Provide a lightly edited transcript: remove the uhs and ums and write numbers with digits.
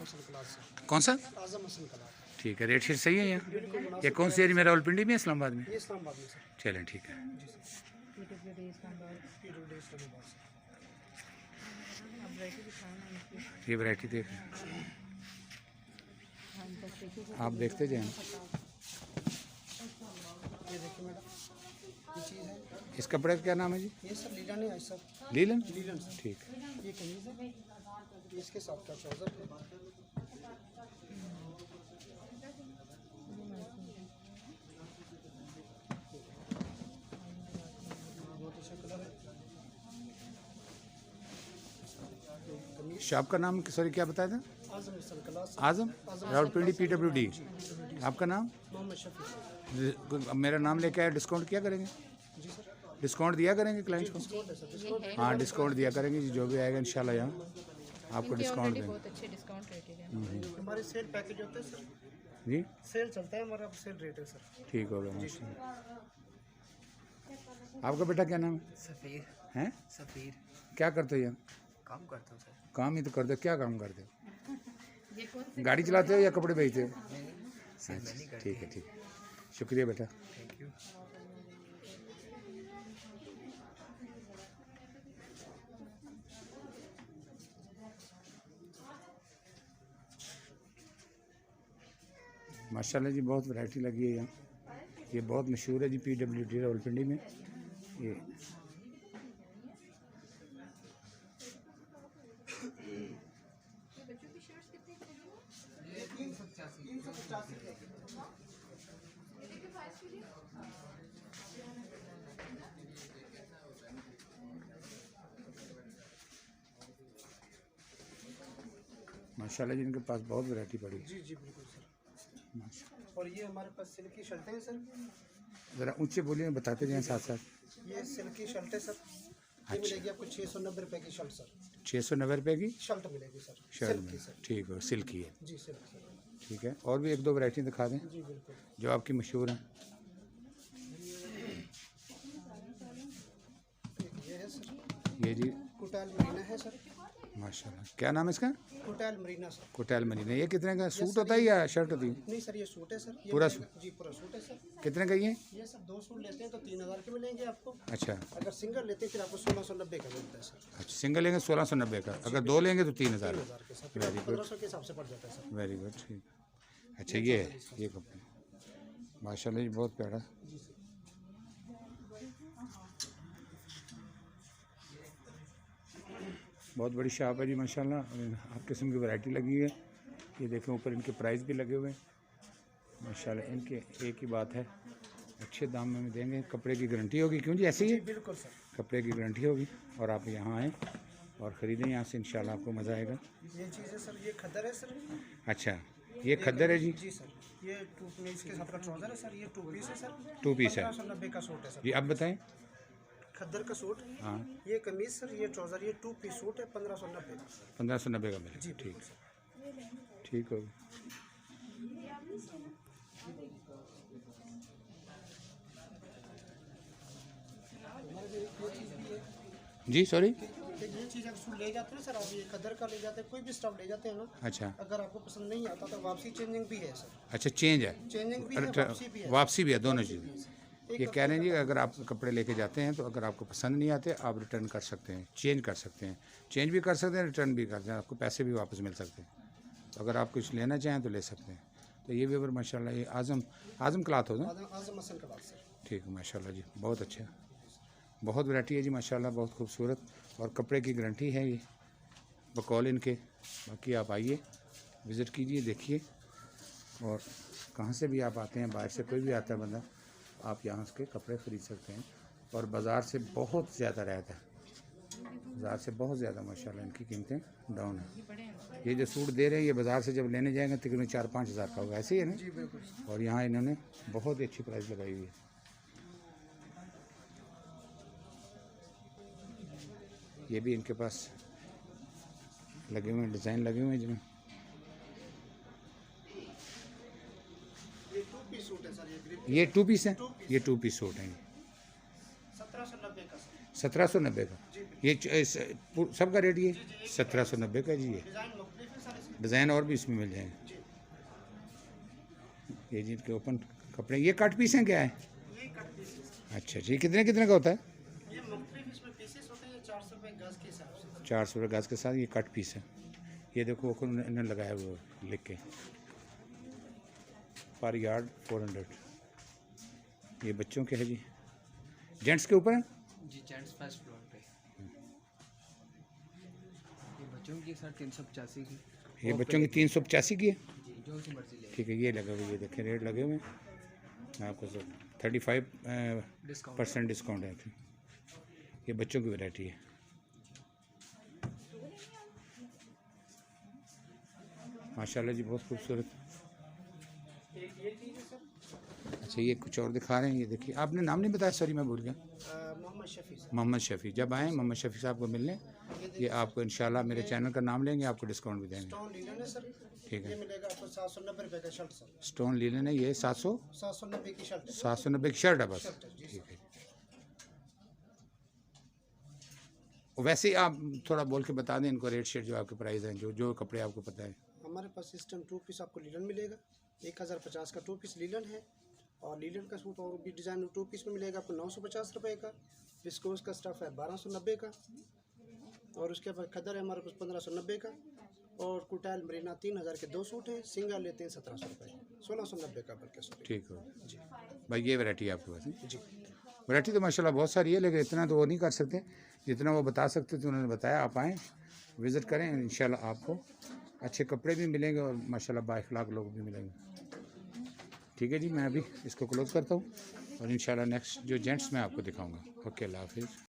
Hasan class से। कौन सा? आजम हसन क्लास। ठीक है, रेट शीट सही है यहाँ? बिल्कुल मुनासिब ये कौन सी एरिया में, रावलपिंडी में, इस्लामाबाद में? ये इस्लामाबाद में सर। चलें ठीक है। जी सर। PWD इस्लामाबाद से। ये वैरायटी देख आप देखते जाएं। ये देखिए मैडम, ये चीज़ है। इस कपड़े का क्या नाम है जी? ये सर लीलन है सर। लीलन? लीलन सर। ठीक है। ये कमीज है, इसके साथ का ट्राउजर है। बहुत अच्छा कलर है। शॉप का नाम सॉरी क्या बताया था? आजम हसन क्लास। आजम रावलपिंडी PWD। आपका नाम? मोहम्मद शफी। मेरा नाम लेके आया, डिस्काउंट क्या करेंगे? जी सर। डिस्काउंट दिया करेंगे क्लाइंट को? डिस्काउंट है सर, डिस्काउंट। हाँ डिस्काउंट दिया करेंगे जी, जो भी आएगा इंशाल्लाह यहाँ आपको डिस्काउंट देंगे। बहुत अच्छे डिस्काउंट रेट है। हमारे सेल पैकेज होते हैं सर, जी सेल चलता है हमारा, सेल रेट है सर। ठीक होगा माशाल्लाह। आपका बेटा क्या नाम है? सफ़ीर। हैं? सफ़ीर। क्या करते हो यहाँ? काम करता हूँ सर। काम ही तो करते हो, क्या काम करते हो? गाड़ी चलाते हो या कपड़े बेचते हो? अच्छा, ठीक है ठीक है, शुक्रिया बेटा। Thank you. माशाल्लाह जी बहुत वैरायटी लगी है यहाँ। ये बहुत मशहूर है जी PWD रावलपिंडी में। ये माशाल्लाह जी इनके पास बहुत वैरायटी पड़ी है। जी जी बिल्कुल सर। माशाल्लाह। और ये हमारे पास सिल्क की शर्टें हैं सर। ज़रा ऊंचे बोलिए, बताते जाएं साथ साथ। ये सिल्क की शर्ट है सर। ये मिलेगी आपको 690 रुपये की शर्ट सर। 690 रुपये की शर्ट मिलेगी सर। शर्ट सिल्क की में? सर। ठीक है, सिल्क की है। जी सिल्क सर। ठीक है, और भी एक दो वैरायटी दिखा दें जी बिल्कुल। जो आपकी मशहूर हैं। ये है सर, ये जी कुटाल मरीना है सर। माशाल्लाह, क्या नाम है इसका? कुटाल मरीना सर। कोटैल मरीना। ये कितने का सूट होता है या शर्ट होती है? नहीं सर, ये सूट है सर। ये पूरा मिलेगा- जी पूरा सूट है सर। कितने का ये? ये सर 2 सूट लेते हैं तो 3000 के मिलेंगे आपको। अच्छा अगर सिंगल लेते हैं फिर आपको 1690 का मिलता है सर। अच्छा, सिंगल लेंगे 1690 का, अगर दो लेंगे तो 3000। 3000 के साथ फिर वेरी आपको गुड 1500 के हिसाब से पड़ जाता है सर। वेरी गुड ठीक। अच्छा ये है, ये कपड़े माशाल्लाह जी बहुत प्यारा। जी सर। बहुत बड़ी शॉप है जी माशाल्लाह। हर किस्म की वैरायटी लगी है। ये देखें ऊपर इनके प्राइस भी लगे हुए हैं माशाल्लाह। इनके एक ही बात है, अच्छे दाम में देंगे, कपड़े की गारंटी होगी। क्यों जी ऐसे ही है, बिल्कुल सर। कपड़े की गारंटी होगी। और आप यहाँ आएँ और ख़रीदें यहाँ से, इंशाल्लाह आपको मज़ा आएगा। ये चीज़ है सर, ये खद्दर है सर। अच्छा ये खद्दर है जी? जी सर। ये टू पीस के साथ का ट्राउजर है सर। ये 2 पीस है सर। 2 पीस है 1590 का सूट है सर। जी। अब बताएं। खद्दर का सूट। हाँ ये कमीज सर, ये ट्राउजर, ये 2 पीस सूट है 1590 का। 1590 का मिले जी ठीक बिल्कुल सर। ठीक होगा। जी सॉरी। ये चीज़ अगर सूट ले जाते हैं सर, आप ये खद्दर का ले जाते हैं, कोई भी स्टफ ले जाते हैं ना, अच्छा अगर आपको पसंद नहीं आता तो वापसी चेंजिंग भी है सर। अच्छा चेंज है, चेंजिंग भी है, वापसी भी है। वापसी भी है, दोनों चीज़। एक ये कह रहे हैं जी अगर आप कपड़े लेके जाते हैं तो अगर आपको पसंद नहीं आते आप रिटर्न कर सकते हैं, चेंज कर सकते हैं, चेंज भी कर सकते हैं, रिटर्न भी कर सकते हैं, आपको पैसे भी वापस मिल सकते हैं। तो अगर आप कुछ लेना चाहें तो ले सकते हैं। तो ये भी अगर माशाल्लाह ये आज़म क्लॉथ हो ना? आज़म हसन का बात सर। ठीक है माशाल्लाह जी बहुत अच्छा, बहुत वैरायटी है जी माशाल्लाह, बहुत खूबसूरत। और कपड़े की गारंटी है ये बकौल इनके। बाकी आप आइए, विज़िट कीजिए, देखिए। और कहाँ से भी आप आते हैं, बाहर से कोई भी आता है बंदा, आप यहाँ के कपड़े ख़रीद सकते हैं। और बाज़ार से बहुत ज़्यादा रहता है, बाज़ार से बहुत ज़्यादा माशाल्लाह इनकी कीमतें डाउन है। ये जो सूट दे रहे हैं ये बाज़ार से जब लेने जाएंगे तकरीबन 4-5 हज़ार का होगा, ऐसे ही है ना? जी बिल्कुल। और यहाँ इन्होंने बहुत ही अच्छी प्राइस लगाई हुई है। ये भी इनके पास लगे हुए हैं, डिज़ाइन लगे हुए हैं जिनमें। ये 2 पीस सूट है सर। ये 2 पीस है, ये 2 पीस सूट हैं। 1790 का सर। 1790 का ये सबका रेट ये 1790 का जी। ये डिज़ाइन मुख्तलिफ है सर इसमें। डिज़ाइन और भी इसमें मिल जाएंगे। जी, ये जी के ओपन कपड़े, ये कट पीस हैं क्या है? ये कट पीसेस। अच्छा जी, कितने कितने का होता है? ये मुख्तलिफ इसमें पीसेस होते हैं, ये 400 रुपये गज के हिसाब से। 400 रुपये गज के साथ ये कट पीस है। ये देखो वो उन्होंने लगाया हुआ लिख के, पर यार्ड 400। ये बच्चों के है जी, जेंट्स के ऊपर है जी, जेंट्स फर्स्ट फ्लोर पे। ये बच्चों की सर 385 की। ये बच्चों की 385 की है। जी, जो सी मर्जी ले। ठीक है, ये लगे हुए, ये देखें रेट लगे हुए हैं मैं आपको सर 35% डिस्काउंट। डिस्काउंट है। ये बच्चों की वैरायटी है। माशाल्लाह जी, बहुत खूबसूरत। एक ये चीज़ है सर, अच्छा, ये कुछ और दिखा रहे हैं। ये देखिए, आपने नाम नहीं बताया, सॉरी मैं भूल गया। मोहम्मद शफी सर। मोहम्मद शफ़ी। जब आएँ मोहम्मद शफ़ी साहब को मिलने, ये आपको इंशाल्लाह मेरे चैनल का नाम लेंगे, आपको डिस्काउंट भी देंगे। स्टोन लीलन है सर, ठीक ये है। मिलेगा आपको 790 रुपये का शर्ट सर। स्टोन लीलन है ये 790 की शर्ट है। 790 की शर्ट है बस। शर्ट है जी ठीक सर। है। वैसे ही आप थोड़ा बोल के बता दें इनको रेट शेट, जो आपके प्राइस हैं, जो जो कपड़े आपको पता है। हमारे पास सिस्टम 2 पीस आपको लीलन मिलेगा, 1050 का 2 पीस लीलन है। और लीलन का सूट और भी डिज़ाइन 2 पीस में मिलेगा आपको 950 रुपये का। विस्कोस का स्टफ़ है 1290 का। और उसके बाद खदर है हमारे पास 1590 का। और कुटाइल मरीना 3000 के 2 सूट हैं। सिंगल लेते हैं 1700 रुपये, 1690 का बल्कि सूट। ठीक हो भाई, ये वैरायटी है आपके पास है? जी, वैरायटी तो माशाल्लाह बहुत सारी है, लेकिन इतना तो वो नहीं कर सकते जितना वो बता सकते थे। उन्होंने बताया, आप आएँ, विज़िट करें, इंशाल्लाह आपको अच्छे कपड़े भी मिलेंगे और माशाल्लाह बाइखलाक लोग भी मिलेंगे। ठीक है जी, मैं अभी इसको क्लोज़ करता हूँ और इंशाल्लाह नेक्स्ट जो जेंट्स मैं आपको दिखाऊंगा। ओके, अल्लाह हाफिज़।